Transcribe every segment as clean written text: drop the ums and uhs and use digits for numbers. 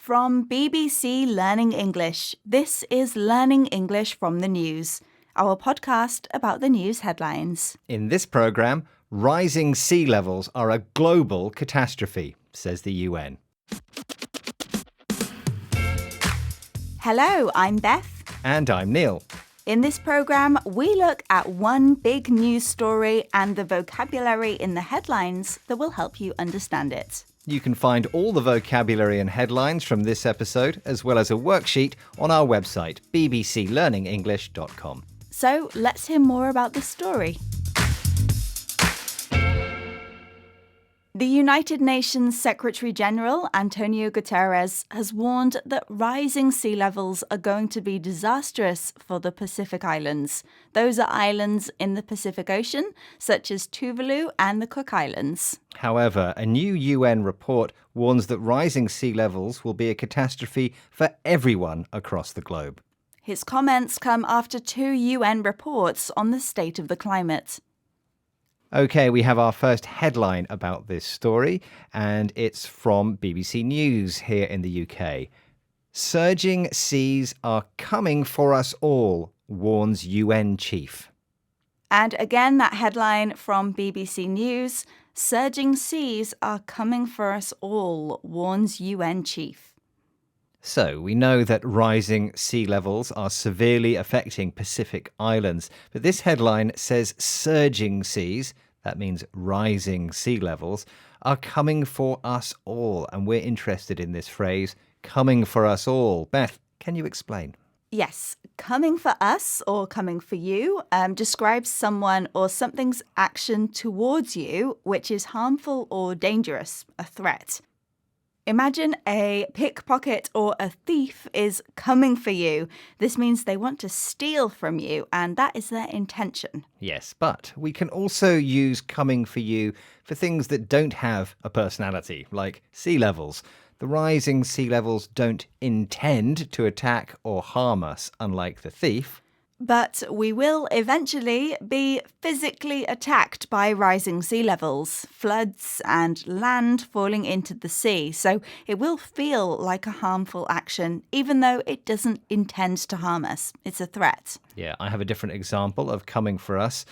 From BBC Learning English, this is Learning English from the News, our podcast about the news headlines. In this programme, rising sea levels are a global catastrophe, says the UN. Hello, I'm Beth. And I'm Neil. In this programme, we look at one big news story and the vocabulary in the headlines that will help you understand it. You can find all the vocabulary and headlines from this episode, as well as a worksheet, on our website, bbclearningenglish.com. So let's hear more about the story. The United Nations Secretary-General, Antonio Guterres, has warned that rising sea levels are going to be disastrous for the Pacific Islands. Those are islands in the Pacific Ocean, such as Tuvalu and the Cook Islands. However, a new UN report warns that rising sea levels will be a catastrophe for everyone across the globe. His comments come after 2 UN reports on the state of the climate. OK, we have our first headline about this story, and it's from BBC News here in the UK. Surging seas are coming for us all, warns UN chief. And again, that headline from BBC News, surging seas are coming for us all, warns UN chief. So, we know that rising sea levels are severely affecting Pacific Islands, but this headline says surging seas, that means rising sea levels, are coming for us all. And we're interested in this phrase, coming for us all. Beth, can you explain? Yes, coming for us or coming for you describes someone or something's action towards you which is harmful or dangerous, a threat. Imagine a pickpocket or a thief is coming for you. This means they want to steal from you, and that is their intention. Yes, but we can also use coming for you for things that don't have a personality, like sea levels. The rising sea levels don't intend to attack or harm us, unlike the thief. But we will eventually be physically attacked by rising sea levels, floods and land falling into the sea. So it will feel like a harmful action, even though it doesn't intend to harm us. It's a threat. Yeah, I have a different example of coming for us.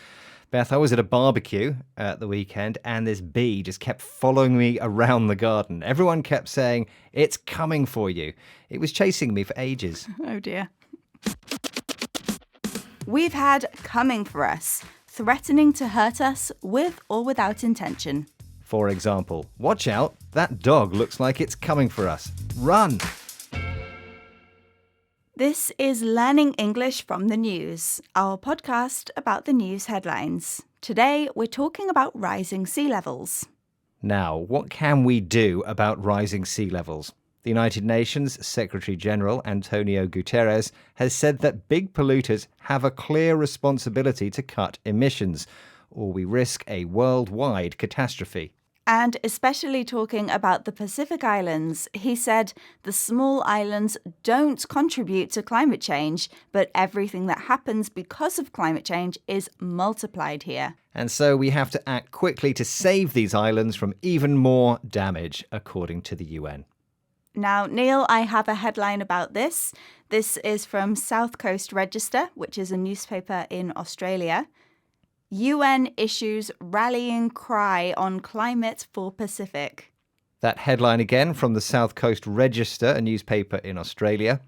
Beth, I was at a barbecue at the weekend and this bee just kept following me around the garden. Everyone kept saying, "It's coming for you." It was chasing me for ages. Oh dear. We've had coming for us, threatening to hurt us with or without intention. For example, watch out, that dog looks like it's coming for us. Run! This is Learning English from the News, our podcast about the news headlines. Today, we're talking about rising sea levels. Now, what can we do about rising sea levels? The United Nations Secretary-General Antonio Guterres has said that big polluters have a clear responsibility to cut emissions, or we risk a worldwide catastrophe. And especially talking about the Pacific Islands, he said the small islands don't contribute to climate change, but everything that happens because of climate change is multiplied here. And so we have to act quickly to save these islands from even more damage, according to the UN. Now, Neil, I have a headline about this. This is from South Coast Register, which is a newspaper in Australia. UN issues rallying cry on climate for Pacific. That headline again from the South Coast Register, a newspaper in Australia.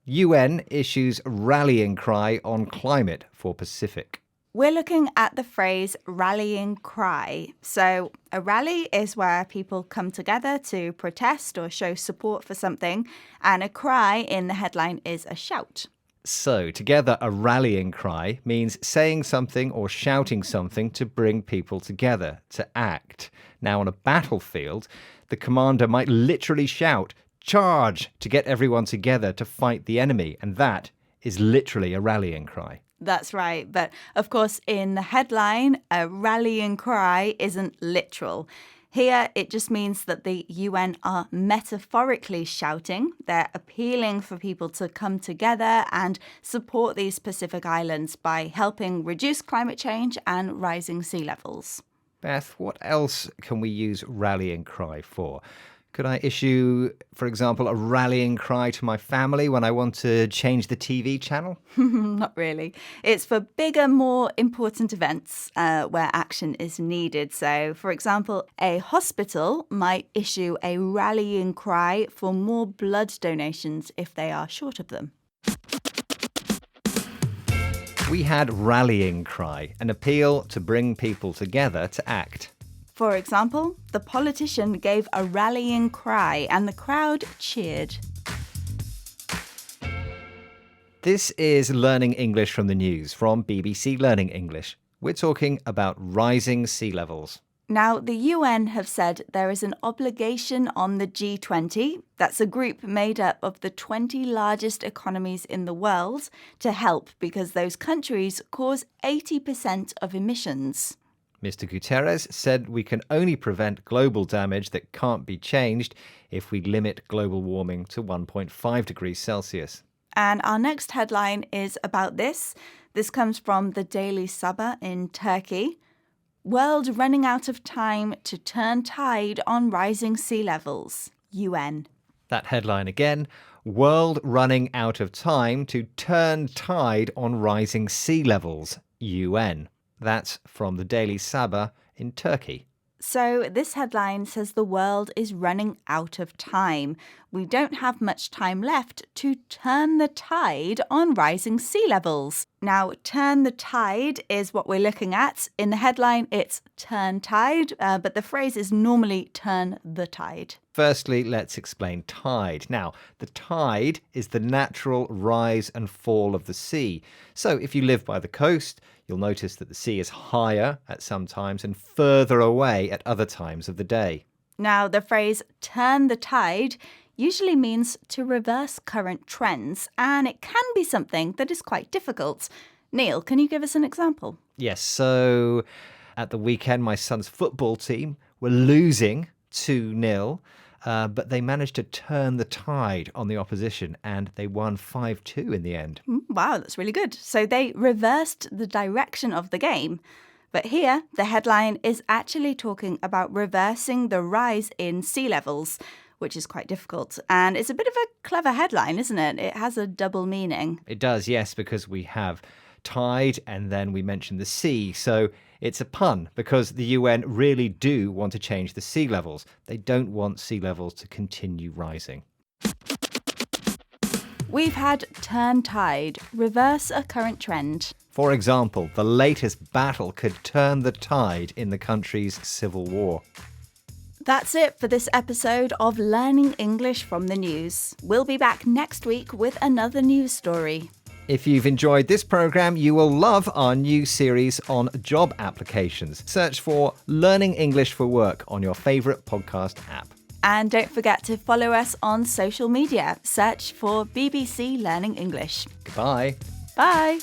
UN issues rallying cry on climate for Pacific. We're looking at the phrase rallying cry. So a rally is where people come together to protest or show support for something, and a cry in the headline is a shout. So together, a rallying cry means saying something or shouting something to bring people together, to act. Now, on a battlefield, the commander might literally shout, "Charge!" to get everyone together to fight the enemy, and that is literally a rallying cry. That's right. But of course, in the headline, a rallying cry isn't literal. Here, it just means that the UN are metaphorically shouting. They're appealing for people to come together and support these Pacific Islands by helping reduce climate change and rising sea levels. Beth, what else can we use rallying cry for? Could I issue, for example, a rallying cry to my family when I want to change the TV channel? Not really. It's for bigger, more important events where action is needed. So, for example, a hospital might issue a rallying cry for more blood donations if they are short of them. We had rallying cry, an appeal to bring people together to act. For example, the politician gave a rallying cry and the crowd cheered. This is Learning English from the News from BBC Learning English. We're talking about rising sea levels. Now, the UN have said there is an obligation on the G20, that's a group made up of the 20 largest economies in the world, to help because those countries cause 80% of emissions. Mr. Guterres said we can only prevent global damage that can't be changed if we limit global warming to 1.5 degrees Celsius. And our next headline is about this. This comes from the Daily Sabah in Turkey. World running out of time to turn tide on rising sea levels. UN. That headline again. World running out of time to turn tide on rising sea levels. UN. That's from the Daily Sabah in Turkey. So this headline says the world is running out of time. We don't have much time left to turn the tide on rising sea levels. Now, turn the tide is what we're looking at. In the headline, it's turn tide, but the phrase is normally turn the tide. Firstly, let's explain tide. Now, the tide is the natural rise and fall of the sea. So if you live by the coast, you'll notice that the sea is higher at some times and further away at other times of the day. Now, the phrase turn the tide usually means to reverse current trends, and it can be something that is quite difficult. Neil, can you give us an example? Yes, so at the weekend, my son's football team were losing 2-0, but they managed to turn the tide on the opposition and they won 5-2 in the end. Wow, that's really good. So they reversed the direction of the game. But here, the headline is actually talking about reversing the rise in sea levels, which is quite difficult. And it's a bit of a clever headline, isn't it? It has a double meaning. It does, yes, because we have tide and then we mention the sea. So it's a pun because the UN really do want to change the sea levels. They don't want sea levels to continue rising. We've had turn tide, reverse a current trend. For example, the latest battle could turn the tide in the country's civil war. That's it for this episode of Learning English from the News. We'll be back next week with another news story. If you've enjoyed this programme, you will love our new series on job applications. Search for Learning English for Work on your favourite podcast app. And don't forget to follow us on social media. Search for BBC Learning English. Goodbye. Bye.